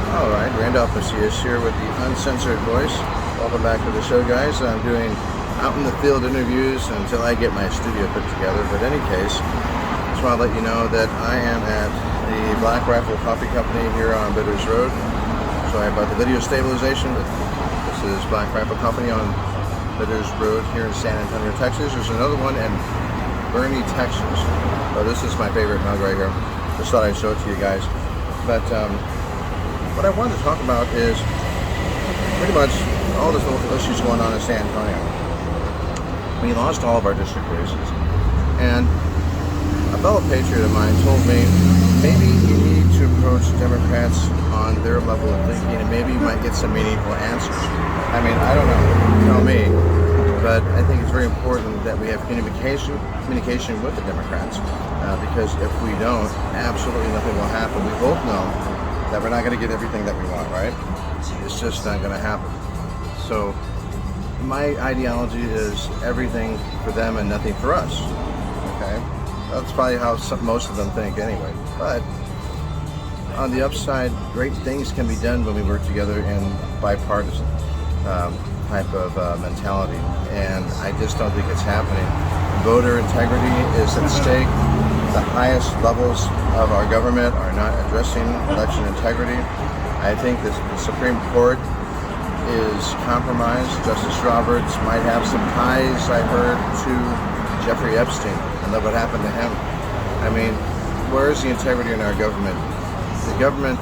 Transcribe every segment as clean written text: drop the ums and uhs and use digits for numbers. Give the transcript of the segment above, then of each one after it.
Alright, Randolph Macias here with the Uncensored Voice. Welcome back to the show, guys. I'm doing out in the field interviews until I get my studio put together. But in any case, just want to let you know that I am at the Black Rifle Coffee Company here on Bitters Road. Sorry about the video stabilization, but this is Black Rifle Company on Bitters Road here in San Antonio, Texas. There's another one in Boerne, Texas. So this is my favorite mug right here. Just thought I'd show it to you guys. But what I wanted to talk about is pretty much all the local issues going on in San Antonio. We lost all of our district races, and a fellow patriot of mine told me maybe you need to approach Democrats on their level of thinking, and maybe you might get some meaningful answers. I mean, I don't know, tell me, but I think it's very important that we have communication with the Democrats, because if we don't, absolutely nothing will happen. We both know that we're not going to get everything that we want, right? It's just not going to happen. So my ideology is everything for them and nothing for us, okay? That's probably how most of them think anyway. But on the upside, great things can be done when we work together in bipartisan type of mentality, and I just don't think it's happening. Voter integrity is at stake. The highest levels of our government are not addressing election integrity. I think the Supreme Court is compromised. Justice Roberts might have some ties, I heard, to Jeffrey Epstein, and look what happened to him. I mean, where is the integrity in our government? The government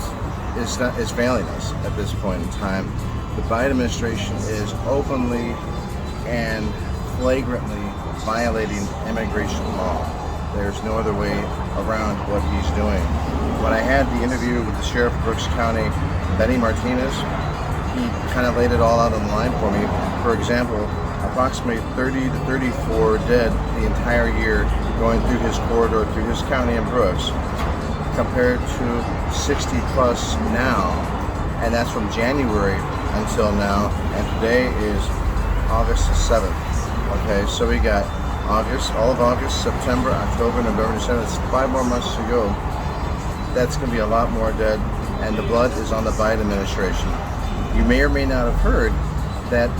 is failing us at this point in time. The Biden administration is openly and flagrantly violating immigration law. There's no other way around what he's doing. When I had the interview with the Sheriff of Brooks County, Benny Martinez, he kind of laid it all out on the line for me. For example, approximately 30 to 34 dead the entire year going through his corridor, through his county in Brooks, compared to 60 plus now, and that's from January until now, and today is August the 7th. Okay, so we got August, all of August, September, October, November, December. It's 5 more months to go. That's going to be a lot more dead, and the blood is on the Biden administration. You may or may not have heard that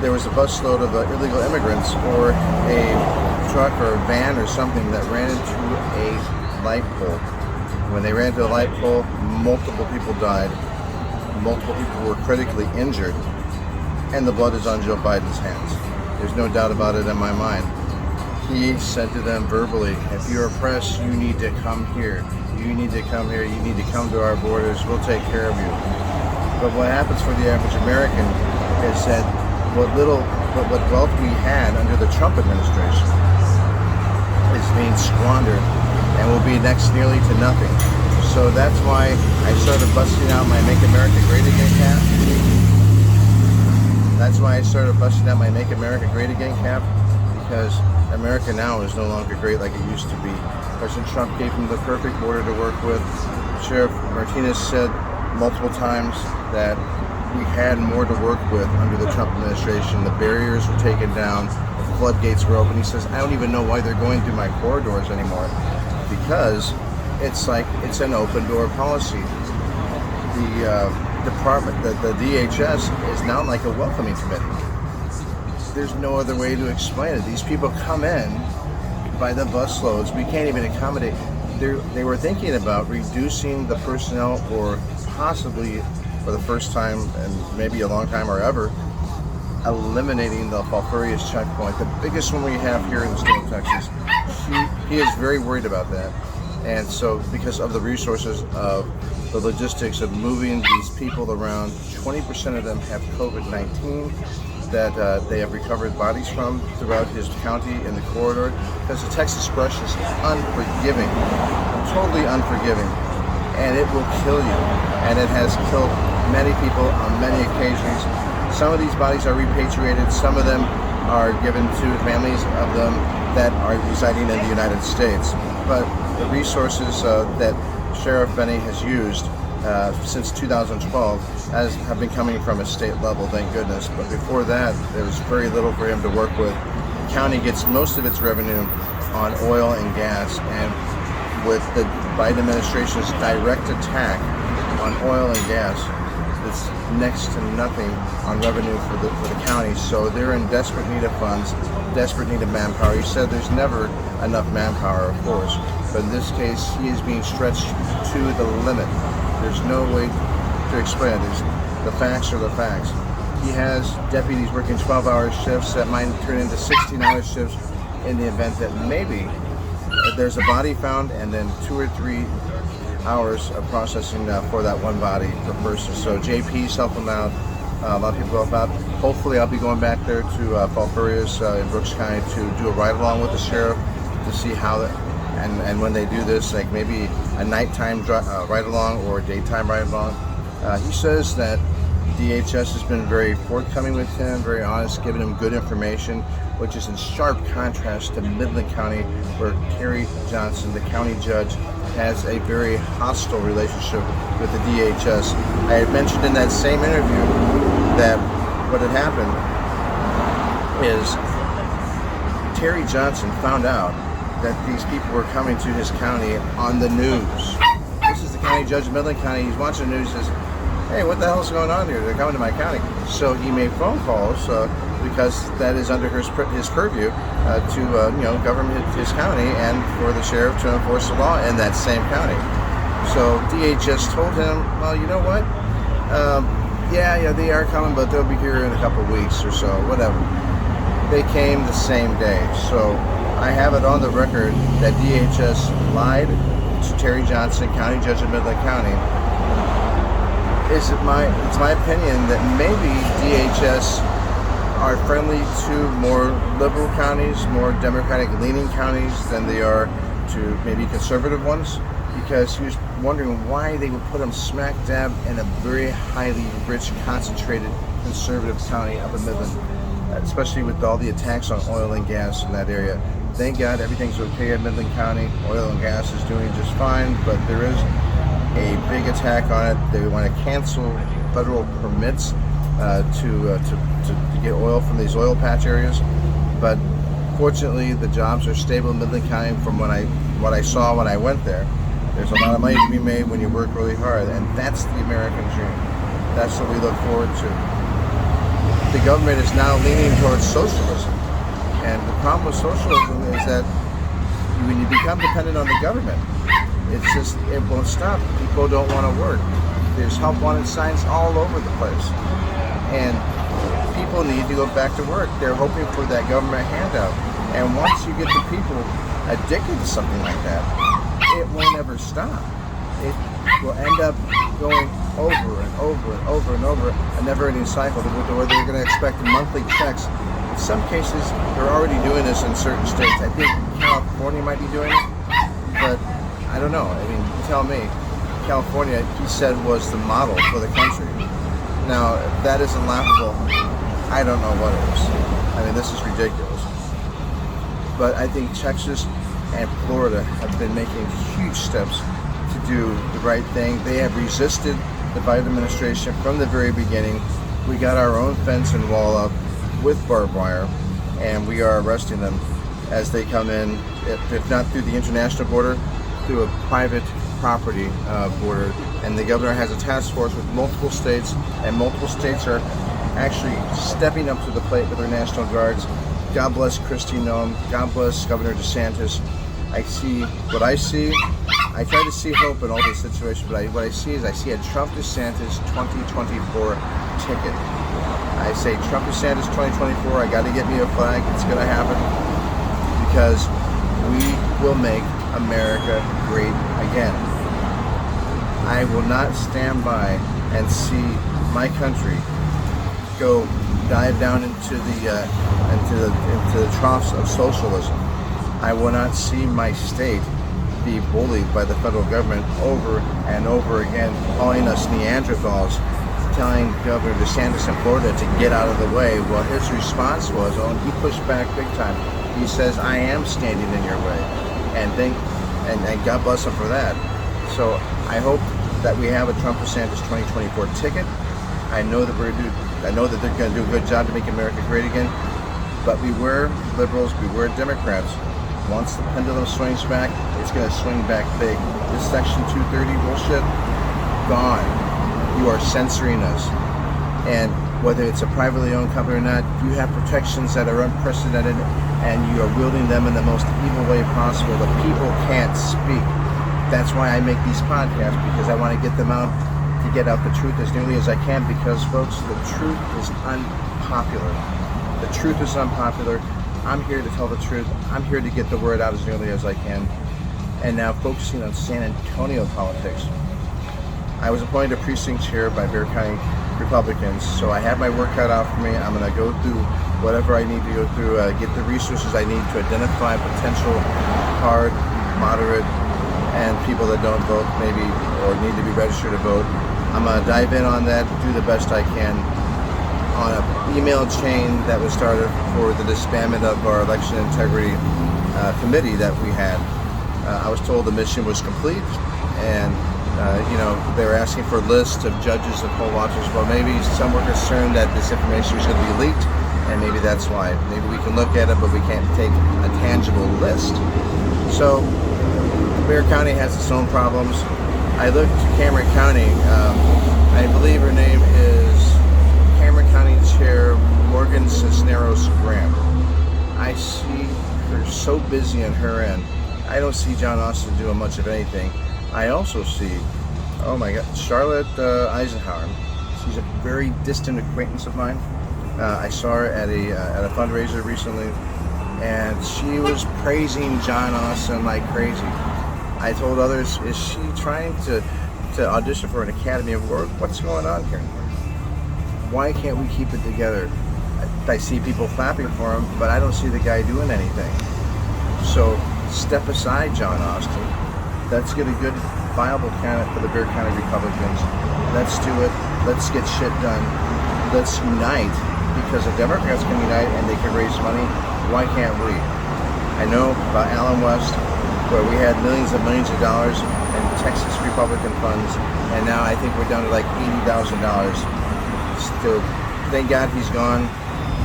there was a busload of illegal immigrants or a truck or a van or something that ran into a light pole. When they ran into a light pole, multiple people died. Multiple people were critically injured, and the blood is on Joe Biden's hands. There's no doubt about it in my mind. He said to them verbally, if you're oppressed, you need to come here. You need to come here. You need to come to our borders. We'll take care of you. But what happens for the average American is that what wealth we had under the Trump administration is being squandered and will be next nearly to nothing. So that's why I started busting out my Make America Great Again cap. That's why I started busting out my Make America Great Again cap, because America now is no longer great like it used to be. President Trump gave him the perfect border to work with. Sheriff Martinez said multiple times that we had more to work with under the Trump administration. The barriers were taken down, the floodgates were open. He says, I don't even know why they're going through my corridors anymore, because it's like it's an open door policy. The department, the DHS, is now like a welcoming committee. There's no other way to explain it. These people come in by the busloads. We can't even accommodate. They were thinking about reducing the personnel, or possibly for the first time and maybe a long time or ever, eliminating the Falfurrias checkpoint, the biggest one we have here in the state of Texas. He is very worried about that. And so, because of the resources of the logistics of moving these people around, 20% of them have COVID-19 that they have recovered bodies from throughout his county in the corridor, because the Texas brush is unforgiving, totally unforgiving, and it will kill you. And it has killed many people on many occasions. Some of these bodies are repatriated, some of them are given to families of them that are residing in the United States. But the resources that Sheriff Benny has used since 2012 have been coming from a state level, thank goodness. But before that, there was very little for him to work with. The county gets most of its revenue on oil and gas, and with the Biden administration's direct attack on oil and gas. It's next to nothing on revenue for the county, so they're in desperate need of funds, desperate need of manpower. He said there's never enough manpower, of course, but in this case, he is being stretched to the limit. There's no way to explain it. The facts are the facts. He has deputies working 12-hour shifts that might turn into 16-hour shifts in the event that maybe there's a body found and then 2 or 3 hours of processing for that one body per person. So JP's helping out, a lot of people help out. Hopefully I'll be going back there to Fall Furriers in Brooks County to do a ride-along with the sheriff to see how that, and when they do this, like maybe a nighttime ride-along or a daytime ride-along. He says that DHS has been very forthcoming with him, very honest, giving him good information, which is in sharp contrast to Midland County, where Terry Johnson, the county judge, has a very hostile relationship with the DHS. I had mentioned in that same interview that what had happened is Terry Johnson found out that these people were coming to his county on the news. This is the county judge of Midland County. He's watching the news and says, hey, what the hell's going on here? They're coming to my county. So he made phone calls because that is under his purview to govern his county and for the sheriff to enforce the law in that same county. So DHS told him, well, you know what? Yeah, they are coming, but they'll be here in a couple weeks or so, whatever. They came the same day. So I have it on the record that DHS lied to Terry Johnson, county judge of Midland County. It's my opinion that maybe DHS are friendly to more liberal counties, more Democratic-leaning counties than they are to maybe conservative ones, because he was wondering why they would put them smack dab in a very highly rich, concentrated, conservative county up in Midland, especially with all the attacks on oil and gas in that area. Thank God everything's okay in Midland County. Oil and gas is doing just fine, but there is a big attack on it. They want to cancel federal permits to get oil from these oil patch areas. But fortunately, the jobs are stable in Midland County from what I saw when I went there. There's a lot of money to be made when you work really hard, and that's the American dream. That's what we look forward to. The government is now leaning towards socialism, and the problem with socialism is that when you become dependent on the government, it won't stop. People don't want to work. There's help wanted signs all over the place. And people need to go back to work. They're hoping for that government handout. And once you get the people addicted to something like that, it won't ever stop. It will end up going over and over and over and over, a never-ending cycle where they're going to expect monthly checks. In some cases, they're already doing this in certain states. I think California might be doing it, but I don't know. I mean, you tell me. California, he said, was the model for the country. Now, if that isn't laughable, I don't know what is. I mean, this is ridiculous. But I think Texas and Florida have been making huge steps to do the right thing. They have resisted the Biden administration from the very beginning. We got our own fence and wall up with barbed wire, and we are arresting them as they come in, if not through the international border, through a private property border. And the governor has a task force with multiple states, and multiple states are actually stepping up to the plate with their National Guards. God bless Kristi Noem. God bless Governor DeSantis. I see what I see. I try to see hope in all this situation, but what I see is I see a Trump DeSantis 2024 ticket. I say Trump DeSantis 2024, I got to get me a flag. It's going to happen because we will make America great again. I will not stand by and see my country go dive down into the troughs of socialism. I will not see my state be bullied by the federal government over and over again, calling us Neanderthals, telling Governor DeSantis in Florida to get out of the way. Well, his response was, he pushed back big time. He says, I am standing in your way. And God bless him for that. So I hope that we have a Trump DeSantis 2024 ticket. I know that they're going to do a good job to make America great again. But beware liberals, beware Democrats. Once the pendulum swings back, it's going to swing back big. This Section 230 bullshit, gone. You are censoring us. And whether it's a privately owned company or not, you have protections that are unprecedented, and you are wielding them in the most evil way possible. The people can't speak. That's why I make these podcasts, because I want to get them out, to get out the truth as nearly as I can, because folks, the truth is unpopular. The truth is unpopular. I'm here to tell the truth. I'm here to get the word out as nearly as I can. And now focusing on San Antonio politics. I was appointed a precinct chair by Bexar County Republicans, so I have my work cut out for me. I'm going to go through whatever I need to go through, get the resources I need to identify potential hard, moderate, and people that don't vote maybe, or need to be registered to vote. I'm going to dive in on that, do the best I can on an email chain that was started for the disbandment of our election integrity committee that we had. I was told the mission was complete, and they were asking for a list of judges and poll watchers. Well, maybe some were concerned that this information was going to be leaked, and maybe that's why. Maybe we can look at it, but we can't take a tangible list. So, Bexar County has its own problems. I looked to Cameron County. I believe her name is Cameron County Chair Morgan Cisneros Graham. I see her so busy on her end. I don't see John Austin doing much of anything. I also see, oh my God, Charlotte Eisenhower. She's a very distant acquaintance of mine. I saw her at a fundraiser recently, and she was praising John Austin like crazy. I told others, is she trying to audition for an Academy Award? What's going on here? Why can't we keep it together? I see people clapping for him, but I don't see the guy doing anything. So step aside, John Austin. Let's get a good, viable candidate for the Bexar County Republicans. Let's do it. Let's get shit done. Let's unite, because the Democrats can unite and they can raise money. Why can't we? I know about Allen West, where we had millions and millions of dollars in Texas Republican funds, and now I think we're down to like $80,000. Still, thank God he's gone.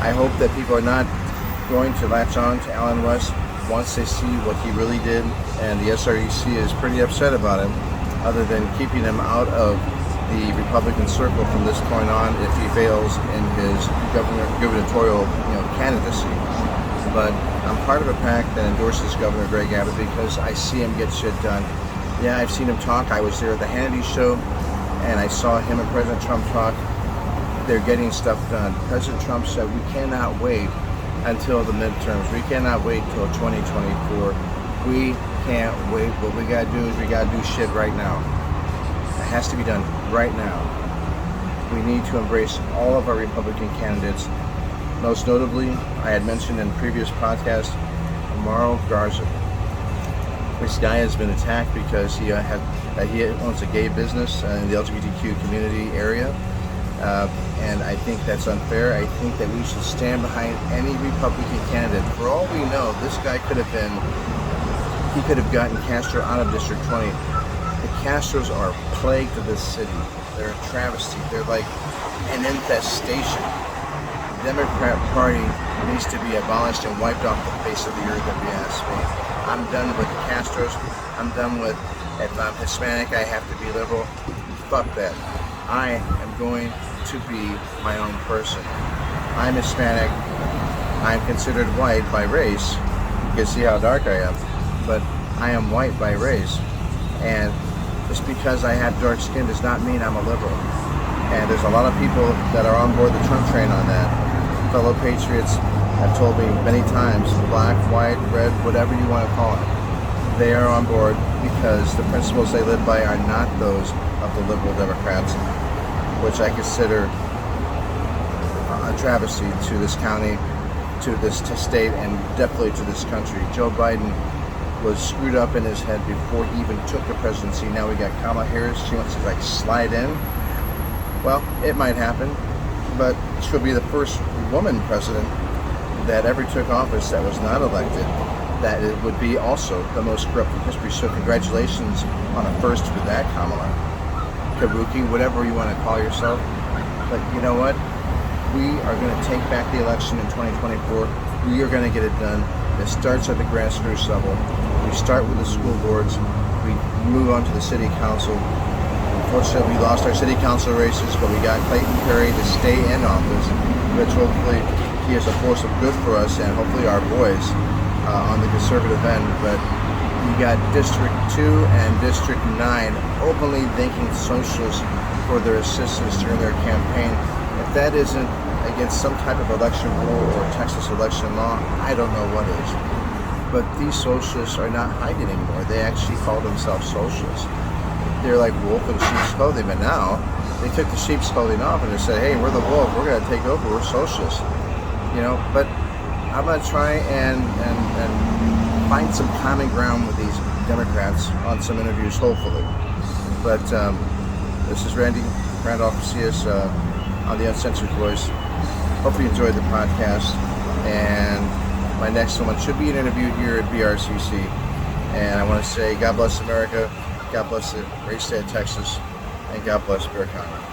I hope that people are not going to latch on to Allen West once they see what he really did, and the SREC is pretty upset about him, other than keeping him out of the Republican circle from this point on if he fails in his gubernatorial candidacy. But I'm part of a PAC that endorses Governor Greg Abbott because I see him get shit done. Yeah, I've seen him talk. I was there at the Hannity show, and I saw him and President Trump talk. They're getting stuff done. President Trump said we cannot wait until the midterms. We cannot wait till 2024. We can't wait. What we gotta do is we gotta do shit right now. It has to be done right now. We need to embrace all of our Republican candidates. Most notably, I had mentioned in previous podcasts, Mauro Garza. This guy has been attacked because he owns a gay business in the LGBTQ community area. And I think that's unfair. I think that we should stand behind any Republican candidate. For all we know, this guy could have gotten Castro out of District 20. The Castros are a plague to this city. They're a travesty. They're like an infestation. The Democrat Party needs to be abolished and wiped off the face of the earth, if you ask me. I'm done with the Castros. I'm done with, if I'm Hispanic, I have to be liberal. Fuck that. I am going to be my own person. I'm Hispanic. I'm considered white by race. You can see how dark I am. But I am white by race. And just because I have dark skin does not mean I'm a liberal. And there's a lot of people that are on board the Trump train on that. Fellow patriots have told me many times, black, white, red, whatever you want to call it, they are on board because the principles they live by are not those of the liberal Democrats, which I consider a travesty to this county, to this state, and definitely to this country. Joe Biden was screwed up in his head before he even took the presidency. Now we got Kamala Harris. She wants to slide in. Well, it might happen, but she'll be the first woman president that ever took office that was not elected. That it would be also the most corrupt in history. So congratulations on a first for that, Kamala. Kabuki, whatever you want to call yourself. But you know what? We are going to take back the election in 2024. We are going to get it done. It starts at the grassroots level. We start with the school boards. We move on to the city council. Unfortunately, we lost our city council races, but we got Clayton Perry to stay in office, which hopefully he is a force of good for us and hopefully our boys on the conservative end. But you got District 2 and District 9 openly thanking socialists for their assistance during their campaign. If that isn't against some type of election rule or Texas election law, I don't know what is. But these socialists are not hiding anymore. They actually call themselves socialists. They're like wolf in sheep's clothing, but now they took the sheep's clothing off and they said, hey, we're the wolf, we're going to take over, we're socialists. But I'm going to try and find some common ground with these Democrats on some interviews, hopefully. But this is Randy Randolph Macias on the Uncensored Voice. Hopefully you enjoyed the podcast, and my next one should be an interview here at BRCC. And I want to say God bless America, God bless the great state of Texas, and God bless Bear County.